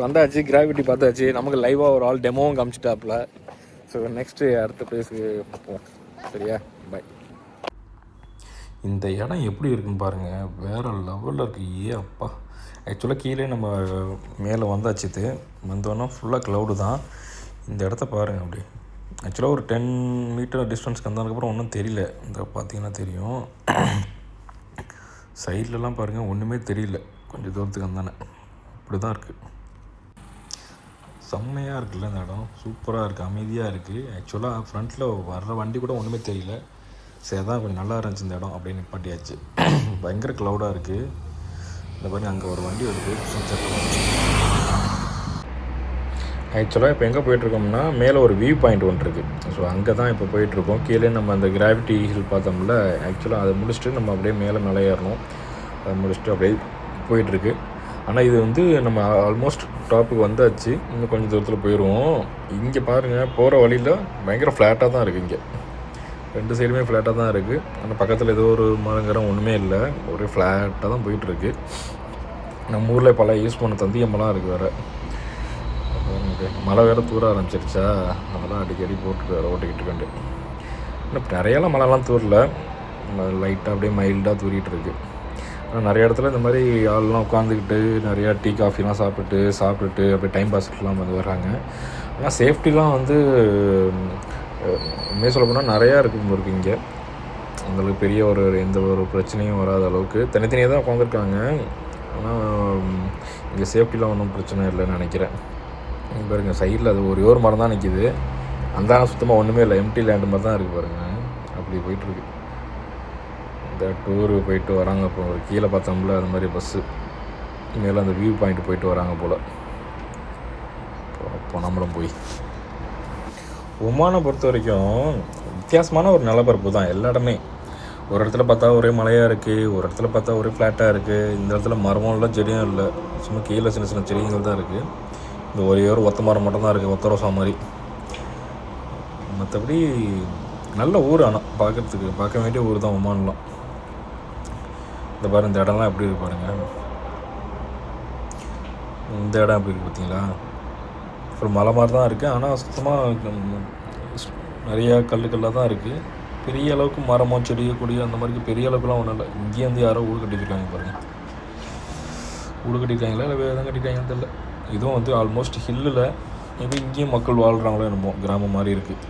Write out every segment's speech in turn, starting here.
வந்தாச்சு, கிராவிட்டி பார்த்தாச்சு, நமக்கு லைவாக ஒரு ஆள் டெமோவும் காமிச்சிட்டாப்புல. ஸோ நெக்ஸ்ட்டு அடுத்த பிளேஸுக்கு போவோம். சரியா, பாய். இந்த இடம் எப்படி இருக்குன்னு பாருங்கள், வேறு லெவலில் இருக்குது. அப்பா, ஆக்சுவலாக கீழே நம்ம மேலே வந்தாச்சு. இது வந்தோன்னா ஃபுல்லாக க்ளவுடு தான். இந்த இடத்த பாருங்கள் அப்படி. ஆக்சுவலாக ஒரு 10 மீட்டர் டிஸ்டன்ஸ்க்கு வந்ததுக்கப்புறம் ஒன்றும் தெரியல. இந்த பார்த்தீங்கன்னா தெரியும், சைட்லலாம் பாருங்கள் ஒன்றுமே தெரியல. கொஞ்சம் தூரத்துக்கு வந்தானே இப்படி தான் இருக்குது. செம்மையாக இருக்குல்ல இந்த இடம், சூப்பராக இருக்குது, அமைதியாக இருக்குது. ஆக்சுவலாக ஃப்ரண்ட்டில் வர்ற வண்டி கூட ஒன்றுமே தெரியல. சரி, தான் கொஞ்சம் நல்லா இருந்துச்சு இந்த இடம் அப்படின்னு நிப்பாட்டியாச்சு. பயங்கர க்ளவுடாக இருக்குது. இந்த பாருங்க, அங்கே ஒரு வண்டி வருது. ஆக்சுவலாக இப்போ எங்கே போயிட்டுருக்கோம்னா, மேலே ஒரு வியூ பாயிண்ட் ஒன்று இருக்குது. ஸோ அங்கே தான் இப்போ போயிட்டுருக்கோம். கீழே நம்ம அந்த கிராவிட்டி ஹில் பார்த்தோம்ல, ஆக்சுவலாக அதை முடிச்சுட்டு நம்ம அப்படியே மேலே ஏறணும். அதை முடிச்சுட்டு அப்படியே போயிட்டுருக்கு. ஆனால் இது வந்து நம்ம ஆல்மோஸ்ட் டாப்புக்கு வந்தாச்சு. இன்னும் கொஞ்சம் தூரத்தில் போயிடுவோம். இங்கே பாருங்கள், போகிற வழியில் பயங்கர ஃப்ளாட்டாக தான் இருக்குது. இங்கே 2 சைடுமே ஃப்ளாட்டாக தான் இருக்குது. ஆனால் பக்கத்தில் ஏதோ ஒரு மரங்கரம் ஒன்றுமே இல்லை, ஒரே ஃப்ளாட்டாக தான் போயிட்டுருக்கு. நம்ம ஊரில் பல யூஸ் பண்ண தந்தியமெல்லாம் இருக்குது வேறு. மழை வேறு தூர ஆரம்பிச்சிருச்சா, அதெல்லாம் அடிக்கடி போட்டு வேறு ஓட்டிக்கிட்டு இருக்கேன். இன்னும் நிறையெல்லாம் மழைலாம் தூரல, லைட்டாக அப்படியே மைல்டாக தூரிகிட்டு இருக்குது. ஆனால் நிறைய இடத்துல இந்த மாதிரி ஆள்லாம் உட்காந்துக்கிட்டு நிறையா டீ காஃபிலாம் சாப்பிட்டுட்டு அப்படியே டைம் பாஸ்க்கெலாம் வந்து வர்றாங்க. ஆனால் சேஃப்டிலாம் வந்து உண்மையாக சொல்ல போனால் நிறையா இருக்குது இங்கே. அந்தளவுக்கு பெரிய எந்த ஒரு பிரச்சனையும் வராத அளவுக்கு தனித்தனியாக தான் உட்காந்துருக்காங்க. ஆனால் இங்கே சேஃப்டிலாம் ஒன்றும் பிரச்சனை இல்லைன்னு நினைக்கிறேன். பாருங்கள், சைடில் அது ஒரு மரம் தான் நிற்கிது. அந்த சுத்தமாக ஒன்றுமே இல்லை, எம்டி லேண்டு மாதிரி தான் இருக்குது பாருங்கள். அப்படி போயிட்டுருக்கு. இந்த டூரு போயிட்டு வராங்க. இப்போ ஒரு கீழே பார்த்தோம்ல, அந்த மாதிரி பஸ்ஸு மேலே அந்த வியூ பாயிண்ட் போயிட்டு வராங்க போல். இப்போ நம்மளும் போய் ஒமானை பொறுத்த வரைக்கும் வித்தியாசமான ஒரு நிலப்பரப்பு தான். எல்லா இடமே ஒரு இடத்துல பார்த்தா ஒரே மலையாக இருக்குது, ஒரு இடத்துல பார்த்தா ஒரே ஃப்ளாட்டாக இருக்குது. இந்த இடத்துல மரமும் இல்லை, செடியும் இல்லை, சும்மா கீழே சின்ன சின்ன செடிகள் தான் இருக்குது. இந்த ஒரே ஒரு ஒத்த மரம் மட்டும் தான் இருக்குது, ஒத்த ரோசா மாதிரி. மற்றபடி நல்ல ஊர், ஆனால் பார்க்க வேண்டிய ஊர் தான் ஒமான்லாம். இந்த பாருங்கள், இந்த இடம்லாம் எப்படி இருக்கு பாருங்கள். இந்த இடம் எப்படி இருக்குது பார்த்தீங்களா, அப்புறம் மலை மாதிரி தான் இருக்குது. ஆனால் சுத்தமாக நிறையா கல்லாக தான் இருக்குது. பெரிய அளவுக்கு மரமோ செடியோ கொடியோ அந்த மாதிரி பெரிய அளவுக்குலாம் ஒன்றும் இல்லை. இங்கேயே வந்து யாரோ வீடு கட்டியிருக்காங்க பாருங்கள். வீடு கட்டியிருக்காங்களா இல்லை வேறு எதுவும் கட்டியிருக்காங்கன்னு தெரியல. இதுவும் வந்து ஆல்மோஸ்ட் ஹில்லில் இது. இங்கேயும் மக்கள் வாழ்கிறாங்களோ என்னமோ, கிராமம் மாதிரி இருக்குது.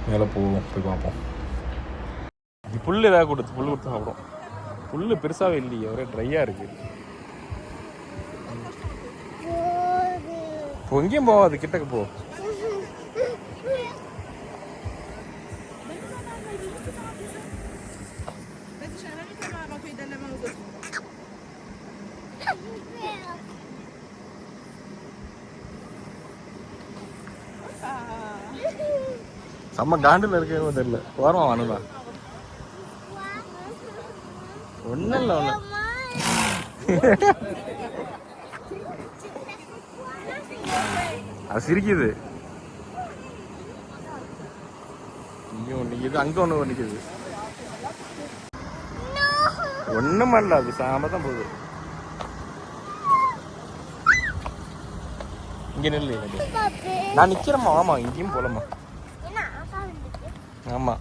மேலே போய் பார்ப்போம். புல் ஏதாவது கொடுத்து சாப்பிடும். புல் பெருசாகவே இல்லையே, ஒரே ட்ரையாக இருக்குது. இப்போ எங்கேயும் போகாது, கிட்டக்கு போ. செம்ம காண்டில் இருக்கவே தெரியல. ஓரமா வாணுண்ணா, ஒன்றும் இல்லை ஒன்று. அது சிரிக்குது. இங்கே ஒன்று நிற்கிது, அங்கே ஒன்று நிற்கிது. ஒன்றும் இல்லை, அது சாம தான் போகுது. இங்கே நில்லு, நான் நிற்கிறேம்மா. ஆமாம், இங்கேயும் போகலம்மா. ஆமாம்,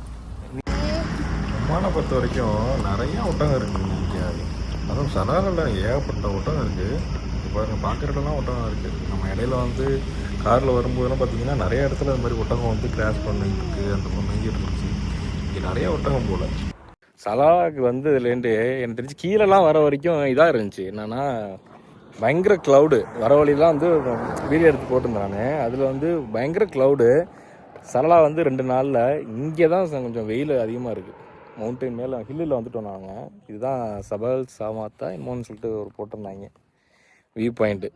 ஒமானை பொறுத்த வரைக்கும் நிறையா ஒட்டகம் இருக்குது இங்கே. அதுவும் சனாரில் ஏகப்பட்ட ஒட்டகம் இருக்குது. பாருங்கள், பார்க்குற இடம்லாம் ஒட்டகம் இருக்குது. நம்ம இடையில வந்து காரில் வரும்போதெல்லாம் பார்த்தீங்கன்னா நிறைய இடத்துல அந்த மாதிரி ஒட்டகம் வந்து கிராஸ் பண்ணிட்டு இருக்குது, அந்த மாதிரி மெய்கிட்டு இருந்துச்சு. இங்கே நிறையா ஒட்டகம் போல். சலாவுக்கு வந்ததுலேருந்து எனக்கு தெரிஞ்சு கீழெல்லாம் வர வரைக்கும் இதாக இருந்துச்சு. என்னென்னா பயங்கர க்ளவுடு. வர வழியெலாம் வந்து வீடியோ எடுத்து போட்டிருந்தேன் நான். அதில் வந்து பயங்கர க்ளவுடு. சலலா வந்து 2 நாளில் இங்கே தான் கொஞ்சம் வெயில் அதிகமாக இருக்குது. மவுண்டைன் மேலே ஹில்லில் வந்துட்டோம் நாங்கள். இதுதான் சபல் சாமாத்தா என்னமோன்னு சொல்லிட்டு ஒரு போட்டிருந்தாங்க வியூ பாயிண்ட்டு.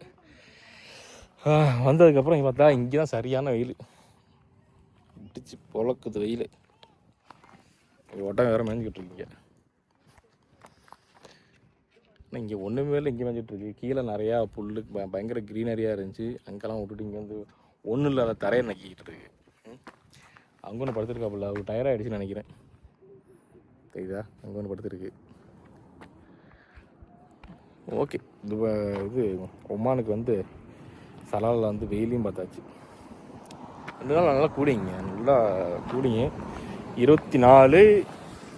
வந்ததுக்கப்புறம் இங்கே பார்த்தா இங்கே தான் சரியான வெயில், இடிச்சு பொழக்குது வெயில். ஒட்டகம் வேறு மேய்ஞ்சிக்கிட்டு இருக்கீங்க. ஆனால் இங்கே ஒன்றுமே இல்லை, இங்கே மேய்ஞ்சிட்ருக்கு. கீழே நிறையா புல் பயங்கர க்ரீனரியாக இருந்துச்சு. அங்கெல்லாம் விட்டுட்டு இங்கே வந்து ஒன்றும் இல்லாத தரையை நக்கிக்கிட்டு இருக்கு. அங்கே ஒன்று படுத்துருக்காப்புல, ஒரு டயர் ஆகிடுச்சுன்னு நினைக்கிறேன். தெரியுதா, அங்கே ஒன்று படுத்துருக்கு. ஓகே, இது ஒமானுக்கு வந்து சலாலில் வந்து வெயிலையும் பார்த்தாச்சு. 2 நாள் நல்லா கூலிங்க, நல்லா கூலிங்க. 24,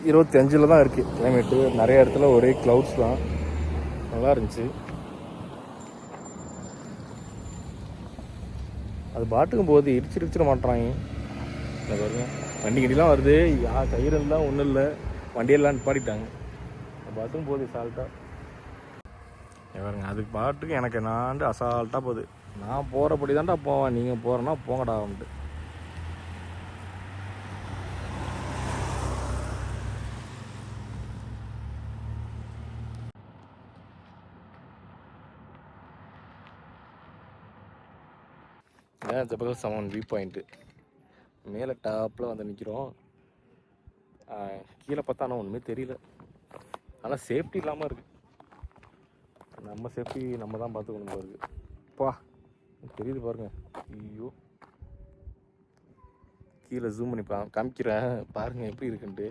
25 தான் இருக்குது கிளைமேட்டு. நிறைய இடத்துல ஒரே க்ளவுட்ஸ் தான். நல்லா இருந்துச்சு. அது பாட்டுக்கும் போகுது, இடிச்சிட மாட்டாங்க. இந்த பாருங்க, வண்டி கண்டிலாம் வருது, கயிறுலாம் ஒன்றும் இல்லை, வண்டியெல்லாம் நிப்பாட்டிட்டாங்க. பாட்டுக்கும் போகுது சால்ட்டாக. பாருங்க, அதுக்கு பாட்டுக்கு எனக்கு நான் அசால்ட்டாக போகுது. நான் போகிறபடி தான்டா போவேன், நீங்கள் போகிறேன்னா போங்கடா வந்துட்டு. ஜபகல் சமன் வியூ பாயிண்ட்டு மேலே டாப்பில் வந்து நிற்கிறோம். கீழே பார்த்தா ஆனால் ஒன்றுமே தெரியல. ஆனால் சேஃப்டி இல்லாமல் இருக்குது. நம்ம சேஃப்டி நம்ம தான் பார்த்துக்கணும் பாருங்க. பா தெரியுது பாருங்கள். ஐயோ, கீழே ஜூம் பண்ணி காமிக்கிறேன் பாருங்கள் எப்படி இருக்குன்ட்டு.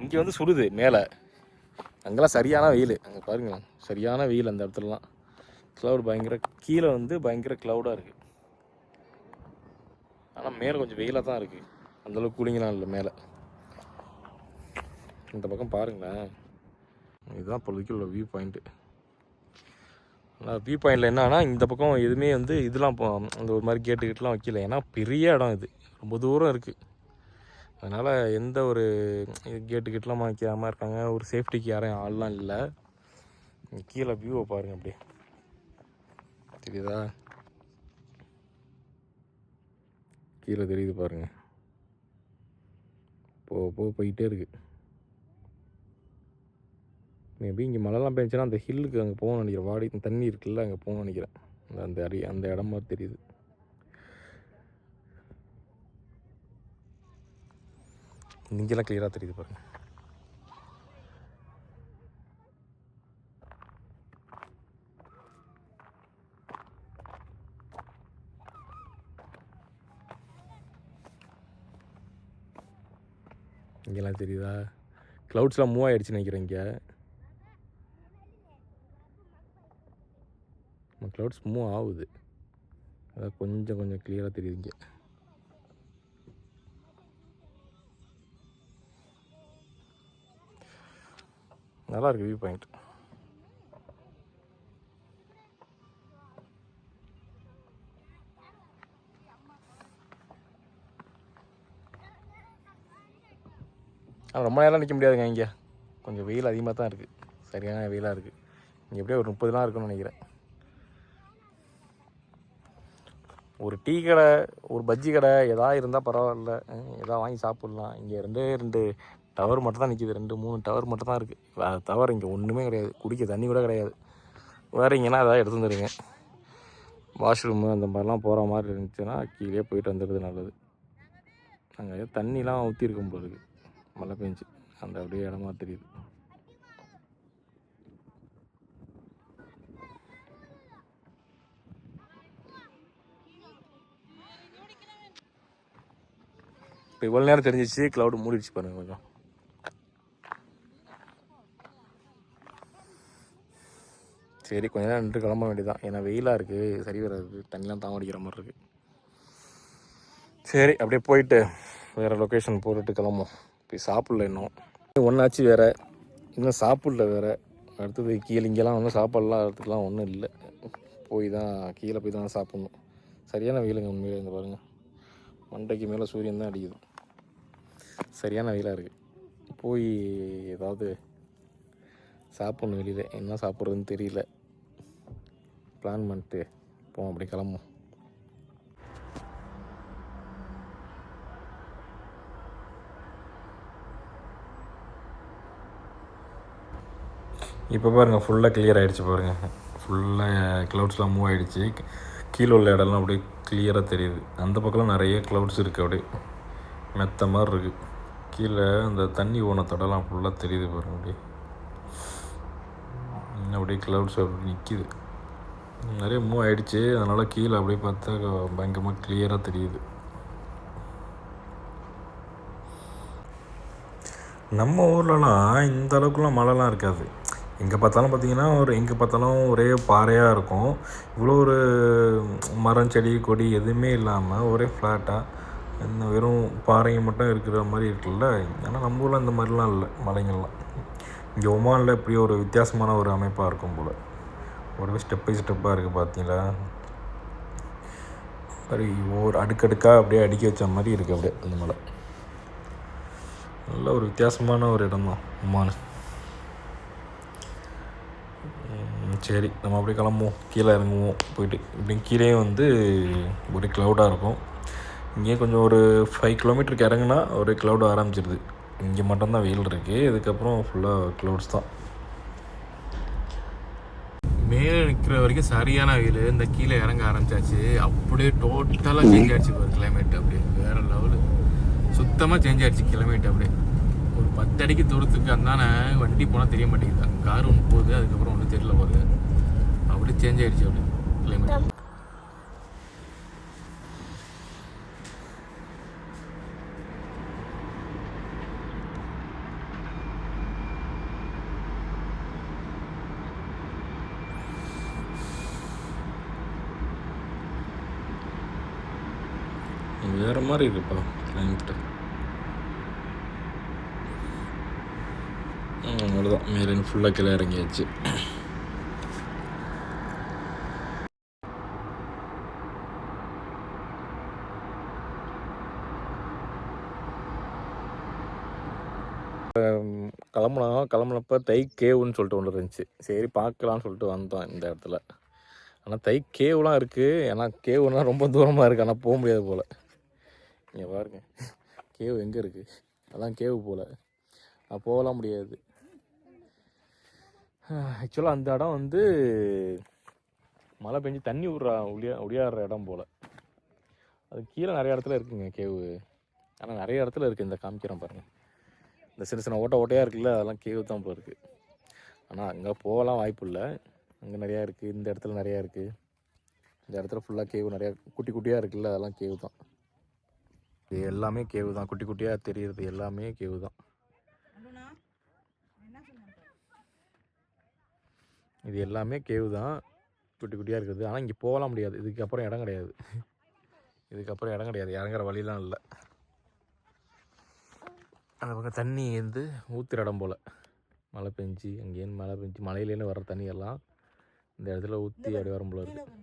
இங்கே வந்து சுடுது மேலே, அங்கெல்லாம் சரியான வெயில். அங்கே பாருங்கள் சரியான வெயில். அந்த இடத்துலலாம் க்ளவுட் பயங்கர, கீழே வந்து பயங்கர க்ளவுடாக இருக்குது. ஆனால் மேலே கொஞ்சம் வெயிலாக தான் இருக்குது, அந்தளவுக்கு கூலிங்கெலாம் இல்லை மேலே. இந்த பக்கம் பாருங்களேன், இதுதான் இப்போதைக்கு உள்ள வியூ பாயிண்ட்டு. வியூ பாயிண்டில் என்னன்னா, இந்த பக்கம் எதுவுமே வந்து இதெல்லாம் அந்த ஒரு மாதிரி கேட்டுக்கிட்டுலாம் வைக்கல. ஏன்னா பெரிய இடம், இது ரொம்ப தூரம் இருக்குது. அதனால் எந்த ஒரு கேட்டுக்கிட்டலாம் வைக்காமல் இருக்காங்க. ஒரு சேஃப்டிக்கு யாரும் ஆள்லாம் இல்லை. கீழே வியூவை பாருங்கள், அப்படியே தெரியுதா? கீழே தெரியுது பாருங்க, போயிட்டே இருக்கு. மேபி இங்கே மழைலாம் பெஞ்சுன்னா அந்த ஹில்லுக்கு அங்கே போகணும்னு நினைக்கிறேன். வாடி தண்ணி இருக்குல்ல, அங்கே போகணும்னு நினைக்கிறேன். அந்த இடம் மாதிரி தெரியுது. இங்கெல்லாம் கிளியராக தெரியுது பாருங்க. இங்கெல்லாம் தெரியுதா? க்ளவுட்ஸ்லாம் மூவ் ஆகிடுச்சுன்னு நினைக்கிறேன். இங்கே க்ளவுட்ஸ் மூவ் ஆகுது, அதான் கொஞ்சம் கிளியராக தெரியுது. இங்கே நல்லா இருக்குது வியூ பாயிண்ட். ஆனால் ரொம்ப நேரம் நிற்க முடியாதுங்க. இங்கே கொஞ்சம் வெயில் அதிகமாக தான் இருக்குது, சரியான வெயிலாக இருக்குது. இங்கே எப்படியே ஒரு 30 நாள் இருக்குன்னு நினைக்கிறேன். ஒரு டீ கடை, ஒரு பஜ்ஜி கடை எதாவது இருந்தால் பரவாயில்ல, எதாவது வாங்கி சாப்பிட்லாம். இங்கே 2 டவர் மட்டும் தான் நிற்கிது, 2-3 டவர் மட்டும் தான் இருக்குது. வேறு தவிர இங்கே ஒன்றுமே கிடையாது. குடிக்க தண்ணி கூட கிடையாது. வேறு இங்கேனா எதாவது எடுத்து வந்துடுங்க. வாஷ்ரூமு அந்த மாதிரிலாம் போகிற மாதிரி இருந்துச்சுன்னா கீழே போயிட்டு வந்துடுறது நல்லது. அங்கே தண்ணிலாம் ஊற்றிருக்கும் போல இருக்குது, மழை பெஞ்சு அந்த அப்படியே இடமா தெரியுது. இப்போ இவ்வளோ நேரம் தெரிஞ்சிச்சு, க்ளவுடு மூடிடுச்சு பாருங்கள் கொஞ்சம். சரி, கொஞ்ச நேரம் நின்று கிளம்ப வேண்டியதான். ஏன்னா வெயிலாக இருக்குது, சரி வராது, தண்ணிலாம் தாமடிக்கிற மாதிரி இருக்குது. சரி, அப்படியே போயிட்டு வேறு லொக்கேஷன் போட்டுட்டு கிளம்பும். போய் சாப்பிடல, இன்னும் ஒன்றாச்சு வேறு, இன்னும் சாப்பிடல வேறு. அடுத்தது கீழே இங்கெல்லாம் வந்து சாப்பாடெலாம் எடுத்துக்கலாம் ஒன்றும் இல்லை. கீழே போய் தான் சாப்பிட்ணும். சரியான வெயிலுங்க உண்மையிலே. இந்த பாருங்கள், மண்டைக்கு மேலே சூரியன் தான் அடிக்குது. சரியான வெயிலாக இருக்குது. போய் ஏதாவது சாப்பிட்ணும் வெளியில். என்ன சாப்பிட்றதுன்னு தெரியல. பிளான் பண்ணிட்டு போவோம், அப்படி கிளம்பும். இப்போ பாருங்கள், ஃபுல்லாக கிளியர் ஆகிடுச்சு பாருங்கள். ஃபுல்லாக க்ளவுட்ஸ்லாம் மூவ் ஆகிடுச்சு. கீழே உள்ள இடம்லாம் அப்படியே கிளியராக தெரியுது. அந்த பக்கம்லாம் நிறைய க்ளவுட்ஸ் இருக்குது, அப்படியே மெத்த மாதிரி இருக்குது. கீழே அந்த தண்ணி ஓனத்தோடலாம் ஃபுல்லாக தெரியுது பாருங்கள். அப்படியே க்ளவுட்ஸ் அப்படி நிற்கிது, நிறைய மூவ் ஆகிடுச்சு. அதனால் கீழே அப்படியே பார்த்தா பயங்கரமாக கிளியராக தெரியுது. நம்ம ஊர்லலாம் இந்த அளவுக்குலாம் மழைலாம் இருக்காது. எங்கே பார்த்தாலும் பார்த்தீங்கன்னா எங்கே பார்த்தாலும் ஒரே பாறையாக இருக்கும். இவ்வளோ ஒரு மரம் செடி கொடி எதுவுமே இல்லாமல் ஒரே ஃப்ளாட்டாக இந்த வெறும் பாறைங்க மட்டும் இருக்கிற மாதிரி இருக்குல்ல. ஆனால் நம்ம ஊரில் அந்த மாதிரிலாம் இல்லை மலைங்கள்லாம். இங்கே ஒமானில் இப்படி ஒரு வித்தியாசமான ஒரு அமைப்பாக இருக்கும் போல். ஒரே ஸ்டெப் பை ஸ்டெப்பாக இருக்குது பார்த்தீங்களா. சரி ஒவ்வொரு அடுக்கடுக்காக அப்படியே அடுக்கி வச்ச மாதிரி இருக்குது அப்படியே அந்த மலை. நல்ல ஒரு வித்தியாசமான ஒரு இடம் தான் ஒமான். சரி நம்ம அப்படியே கிளம்புவோம், கீழே இறங்குவோம். போயிட்டு இப்படி கீழே வந்து ஒரே க்ளவுடாக இருக்கும். இங்கே கொஞ்சம் ஒரு 5 கிலோமீட்டருக்கு இறங்குனா ஒரே க்ளவுட் ஆரம்பிச்சிருது. இங்கே மட்டும்தான் வெயில் இருக்குது, இதுக்கப்புறம் ஃபுல்லாக க்ளவுட்ஸ் தான். மேலே நிற்கிற வரைக்கும் சரியான வெயில். இந்த கீழே இறங்க ஆரம்பிச்சாச்சு, அப்படியே டோட்டலாக சேஞ்ச் ஆகிடுச்சு பாரு கிளைமேட். அப்படியே வேறு லெவலு, சுத்தமாக சேஞ்ச் ஆகிடுச்சு கிளைமேட். அப்படியே ஒரு 10 அடிக்கு தூரத்துக்கு அந்தானே வண்டி போனால் தெரிய மாட்டேங்குது. கார் ஒன்று போகுது, அதுக்கப்புறம் ஒன்றும் தெரியல போகுது. அப்படியே சேஞ்ச் ஆகிடுச்சு அப்படியே கிளைமேட். வேறு மாதிரி இருக்குப்பா கிளைமேட்டு. அவ்வளோதான், மேலே ஃபுல்லாக கீழே இறங்கியாச்சு. கிளம்புனப்போ தை கேவுன்னு சொல்லிட்டு ஒன்று இருந்துச்சு. சரி பார்க்கலான்னு சொல்லிட்டு வந்தோம் இந்த இடத்துல. ஆனால் தை கேவுலாம் இருக்குது. ஏன்னா கேவுனா ரொம்ப தூரமாக இருக்குது, ஆனால் போக முடியாது போல். இங்கே பாருங்க, கேவு எங்கே இருக்குது, அதான் கேவு போல். போகலாம் முடியாது. ஆக்சுவலாக அந்த இடம் வந்து மழை பெஞ்சு தண்ணி ஒடியாடுற இடம் போல். அது கீழே நிறைய இடத்துல இருக்குங்க கேவு. ஆனால் நிறைய இடத்துல இருக்குது. இந்த காமிக்கிறேன் பாருங்கள், இந்த சின்ன சின்ன ஓட்டையாக இருக்குல்ல, அதெல்லாம் கேவு தான் போல் இருக்குது. ஆனால் அங்கே போகலாம் வாய்ப்பு இல்லை. அங்கே நிறையா இருக்குது, இந்த இடத்துல நிறையா இருக்குது. இந்த இடத்துல ஃபுல்லாக கேவு நிறையா குட்டி குட்டியாக இருக்குல்ல, அதெல்லாம் கேவு தான். இது எல்லாமே கேவு தான், குட்டி குட்டியாக தெரியுறது எல்லாமே கேவு தான். இது எல்லாமே கேவு தான், குட்டி குட்டியாக இருக்குது. ஆனால் இங்கே போகலாம் முடியாது, இதுக்கப்புறம் இடம் கிடையாது. இதுக்கப்புறம் இடம் கிடையாது, இறங்குற வழிலாம் இல்லை. அந்த பக்கம் தண்ணி வந்து ஊற்றுற இடம் போல். மழை பெஞ்சு அங்கேருந்து மழை பெஞ்சு மலையிலேருந்து வர்ற தண்ணியெல்லாம் இந்த இடத்துல ஊற்றி அப்படி வரும் போல இருக்குது.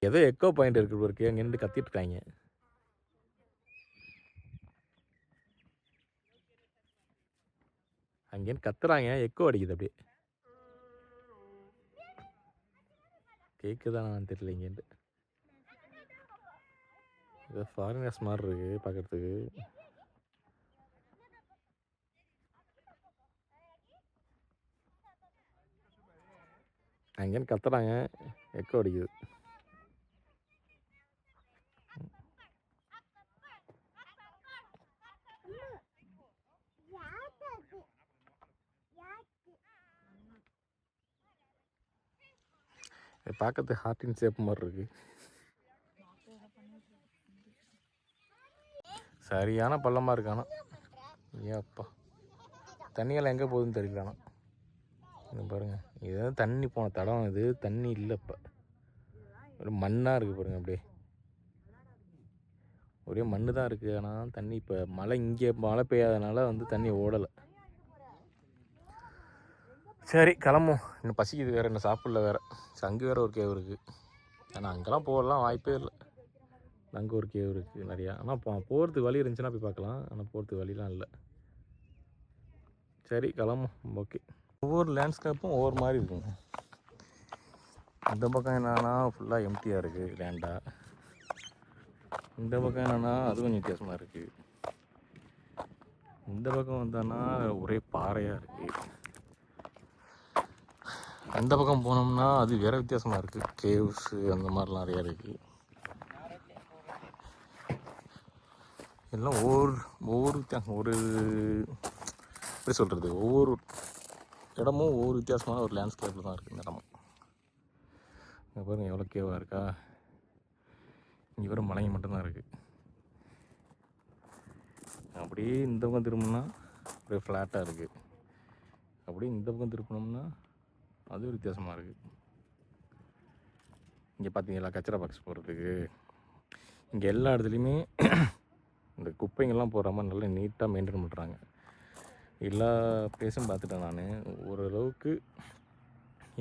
ஏதோ எக்கோ பாயிண்ட் இருக்கு, அங்கே நின்று கத்திட்டு இருக்காங்க. அங்கேன்னு கத்துறாங்க, எக்கோ அடிக்குது. அப்படியே கேட்குதானு தெரியல. இங்கேருந்து ஏதோ ஃபாரினர்ஸ் மாதிரி இருக்குது பார்க்குறதுக்கு. அங்கேன்னு கத்துறாங்க, எக்கோ அடிக்குது. பார்க்கறதுக்கு ஹார்ட்டின் ஷேப் மாதிரி இருக்கு. சரியான பள்ளமாக இருக்கானா. ஏப்பா தண்ணியெல்லாம் எங்கே போகுதுன்னு தெரியல. ஆனால் இது பாருங்கள், இதுதான் தண்ணி போன தடம். இது தண்ணி இல்லை, இப்போ ஒரு மண்ணாக இருக்குது பாருங்கள். அப்படியே ஒரே மண்ணு தான் இருக்குது. ஆனால் தண்ணி இப்போ மழை இங்கே மழை பெய்யாதனால வந்து தண்ணி ஓடலை. சரி கிளம்பும், இன்னும் பசிக்குது வேறு, இன்னும் சாப்பிடல வேறு. அங்கே வேறு ஒரு கேவு இருக்குது. ஆனால் அங்கெல்லாம் போகலாம் வாய்ப்பே இல்லை. அங்கே ஒரு கேவு இருக்குது நிறையா. ஆனால் போகிறதுக்கு வழி இருந்துச்சுன்னா போய் பார்க்கலாம். ஆனால் போகிறதுக்கு வழிலாம் இல்லை. சரி கிளம்பும். ஓகே, ஒவ்வொரு லேண்ட்ஸ்கேப்பும் ஒவ்வொரு மாதிரி இருக்குங்க. இந்த பக்கம் என்னன்னா ஃபுல்லாக எம்டியாக இருக்குது லேண்டாக. இந்த பக்கம் என்னென்னா அது கொஞ்சம் வித்தியாசமாக இருக்குது. இந்த பக்கம் வந்தோன்னா ஒரே பாறையாக இருக்குது. அந்த பக்கம் போனோம்னா அது வேறு வித்தியாசமாக இருக்குது, கேவ்ஸு அந்த மாதிரிலாம் நிறையா இருக்குது. எல்லாம் ஒவ்வொரு ஒரு எப்படி சொல்கிறது, ஒவ்வொரு இடமும் ஒவ்வொரு வித்தியாசமான ஒரு லேண்ட்ஸ்கேப்பில் தான் இருக்குது இந்த இடமும். இங்கே பாருங்கள் எவ்வளோ கேவாக இருக்கா. இங்கே வெறும் மலைங்க மட்டும்தான் இருக்குது. அப்படியே இந்த பக்கம் திரும்பினா அப்படியே ஃப்ளாட்டாக இருக்குது. அப்படியே இந்த பக்கம் திருப்பினோம்னா அது வித்தியாசமாக இருக்குது. இங்கே பார்த்தீங்களா கச்சரா பாக்ஸ் போடுறதுக்கு. இங்கே எல்லா இடத்துலையுமே இந்த குப்பைங்கள்லாம் போடுற மாதிரி நல்லா நீட்டாக மெயின்டைன் பண்ணுறாங்க. எல்லா பிளேஸும் பார்த்துட்டேன் நான். ஓரளவுக்கு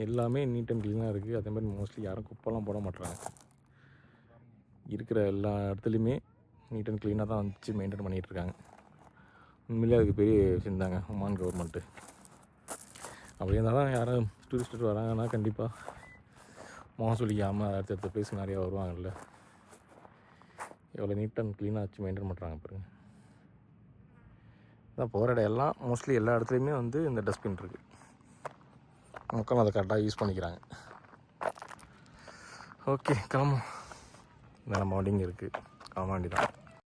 எல்லாமே நீட் அண்ட் க்ளீனாக இருக்குது. அதே மாதிரி மோஸ்ட்லி யாரும் குப்பைலாம் போட மாட்டுறாங்க. இருக்கிற எல்லா இடத்துலையுமே நீட் அண்ட் க்ளீனாக தான் வச்சு மெயின்டைன் பண்ணிகிட்ருக்காங்க. உண்மையிலே அதுக்கு பெரிய விஷயம் தாங்க ஒமான் கவர்மெண்ட்டு. அப்படி இருந்தாலும் யாரும் டூரிஸ்ட்டு வராங்கன்னா கண்டிப்பாக முகம் சொல்லிக்காமல் அடுத்தடுத்த பிளேஸ் நிறையா வருவாங்கல்ல. எவ்வளோ நீட் அண்ட் க்ளீனாக வச்சு மெயின்டைன் பண்ணுறாங்க பாருங்க. அதான் போகிற இடம் எல்லாம் மோஸ்ட்லி எல்லா இடத்துலையுமே வந்து இந்த டஸ்ட்பின் இருக்குது. மக்களும் அதை கரெக்டாக யூஸ் பண்ணிக்கிறாங்க. ஓகே கிளம்பும். இந்த நம்ம வண்டிங்க இருக்குது கிளம்ப வேண்டிதான்.